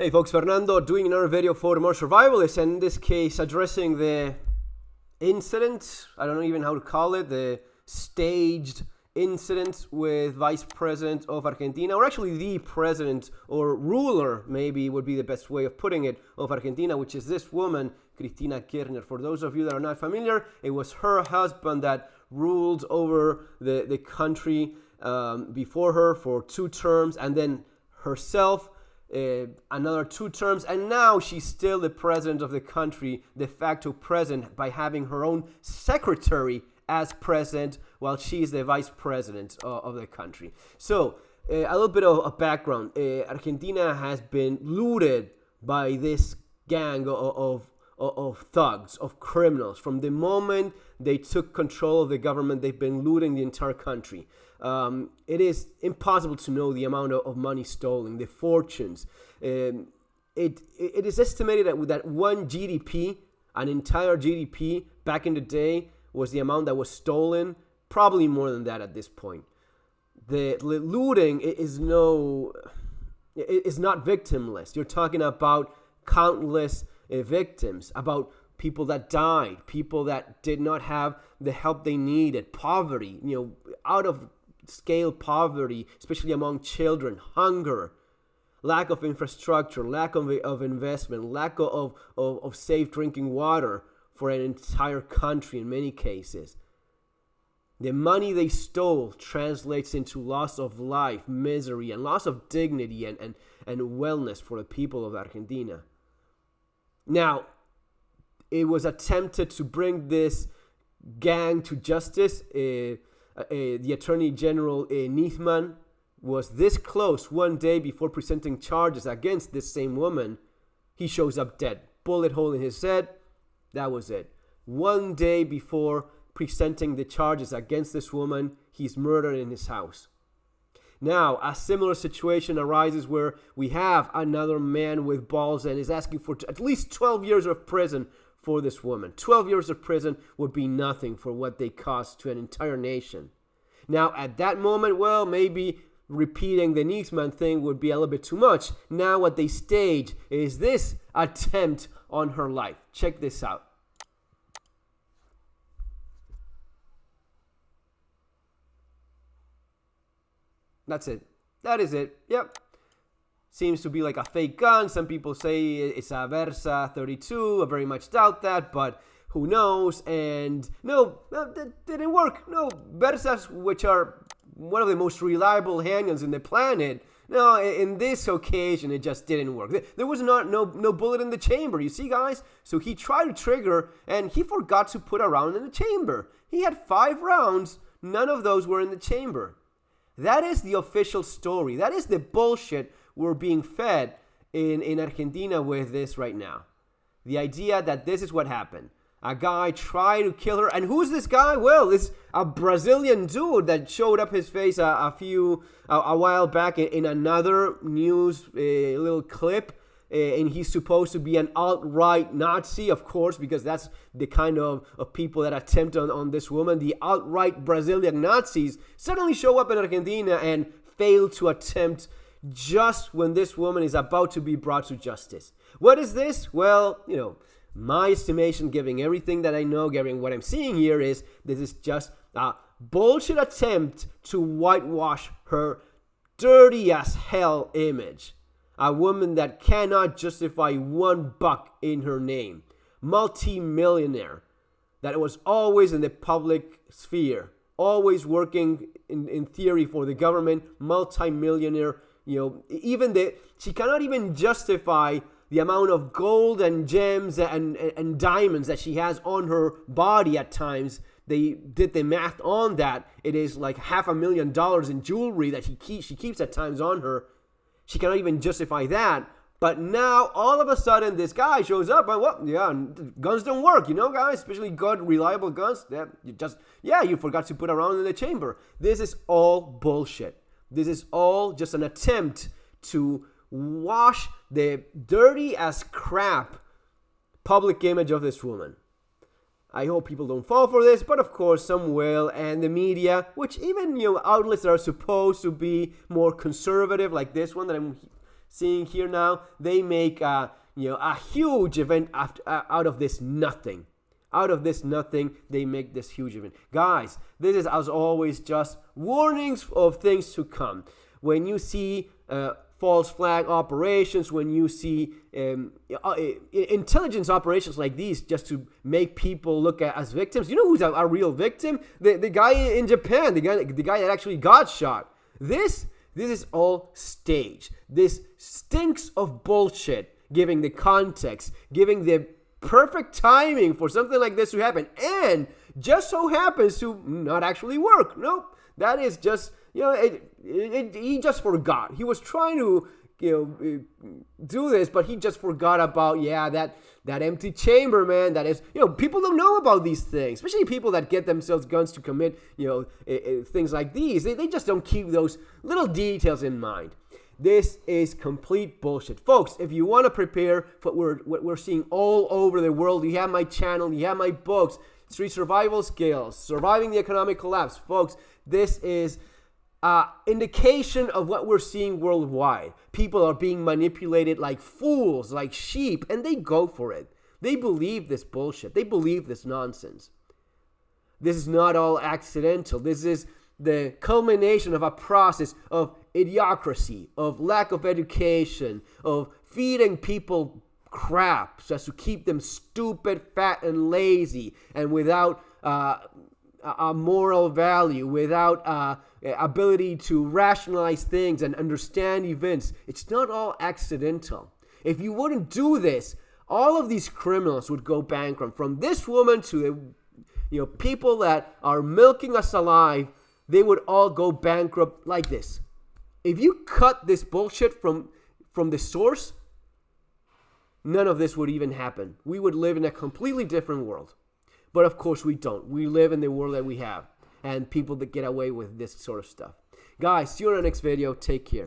Hey folks, Fernando doing another video for the more survivalists, and in this case addressing the incident, I don't know even how to call it, the staged incident with Vice President of Argentina, or actually the president or ruler, maybe would be the best way of putting it, of Argentina, which is this woman, Cristina Kirchner. For those of you that are not familiar, it was her husband that ruled over the country before her for 2 terms, and then herself another 2 terms, and now she's still the president of the country, de facto president, by having her own secretary as president while she's the vice president of the country. So a little bit of background. Argentina has been looted by this gang of thugs, of criminals. From the moment they took control of the government, they've been looting the entire country. It is impossible to know the amount of money stolen, the fortunes. It is estimated that one GDP, an entire GDP back in the day, was the amount that was stolen. Probably more than that at this point. The looting is not victimless. You're talking about countless victims, about people that died, people that did not have the help they needed, poverty, out of scale poverty, especially among children, hunger, lack of infrastructure, lack of investment, lack of safe drinking water for an entire country in many cases. The money they stole translates into loss of life, misery, and loss of dignity and wellness for the people of Argentina. Now, it was attempted to bring this gang to justice. The Attorney General Nietman was this close one day before presenting charges against this same woman. He shows up dead, bullet hole in his head. That was it. One day before presenting the charges against this woman, he's murdered in his house. Now, a similar situation arises where we have another man with balls and is asking for at least 12 years of prison for this woman. 12 years of prison would be nothing for what they cost to an entire nation. Now, at that moment, well, maybe repeating the Nietman thing would be a little bit too much. Now what they stage is this attempt on her life. Check this out. That's it. That is it. Yep. Seems to be like a fake gun. Some people say it's a Versa 32. I very much doubt that, but who knows? And no, that didn't work. No, Versas, which are one of the most reliable handguns in the planet, no, in this occasion, it just didn't work. There was no bullet in the chamber, you see, guys? So he tried to trigger, and he forgot to put a round in the chamber. He had 5 rounds. None of those were in the chamber. That is the official story. That is the bullshit we're being fed in Argentina with this right now. The idea that this is what happened. A guy tried to kill her. And who's this guy? Well, it's a Brazilian dude that showed up his face a while back in another news little clip. And he's supposed to be an alt-right Nazi, of course, because that's the kind of people that attempt on this woman. The alt-right Brazilian Nazis suddenly show up in Argentina and fail to attempt just when this woman is about to be brought to justice. What is this? Well, my estimation, giving everything that I know, giving what I'm seeing here, is this is just a bullshit attempt to whitewash her dirty as hell image. A woman that cannot justify $1 in her name. Multi-millionaire. That was always in the public sphere. Always working in theory for the government. Multi-millionaire. She cannot even justify the amount of gold and gems and diamonds that she has on her body at times. They did the math on that. It is like $500,000 in jewelry that she keeps at times on her. She cannot even justify that. But now, all of a sudden, this guy shows up. And guns don't work, guys. Especially good, reliable guns. You forgot to put a round in the chamber. This is all bullshit. This is all just an attempt to wash the dirty as crap public image of this woman. I hope people don't fall for this, but of course some will, and the media, which even outlets that are supposed to be more conservative, like this one that I'm seeing here now, they make a huge event out of this nothing. Out of this nothing, they make this huge event. Guys, this is, as always, just warnings of things to come. When you see false flag operations, when you see intelligence operations like these, just to make people look at as victims. You know who's a real victim? The guy in Japan, the guy that actually got shot. This is all staged. This stinks of bullshit, giving the context, giving the perfect timing for something like this to happen, and just so happens to not actually work. Nope, that is just, he just forgot. He was trying to do this, but he just forgot about that empty chamber, man. That is, people don't know about these things, especially people that get themselves guns to commit things like these. They just don't keep those little details in mind. This is complete bullshit. Folks, if you want to prepare for what we're seeing all over the world, you have my channel, you have my books, Street Survival Skills, Surviving the Economic Collapse. Folks, this is indication of what we're seeing worldwide. People are being manipulated like fools, like sheep, and they go for it. They believe this bullshit. They believe this nonsense. This is not all accidental. This is the culmination of a process of idiocracy, of lack of education, of feeding people crap so as to keep them stupid, fat, and lazy, and without a moral value, without ability to rationalize things and understand events. It's not all accidental. If you wouldn't do this, all of these criminals would go bankrupt. From this woman to the people that are milking us alive, they would all go bankrupt like this. If you cut this bullshit from the source, none of this would even happen. We would live in a completely different world. But of course we don't. We live in the world that we have, and people that get away with this sort of stuff. Guys, see you in the next video. Take care.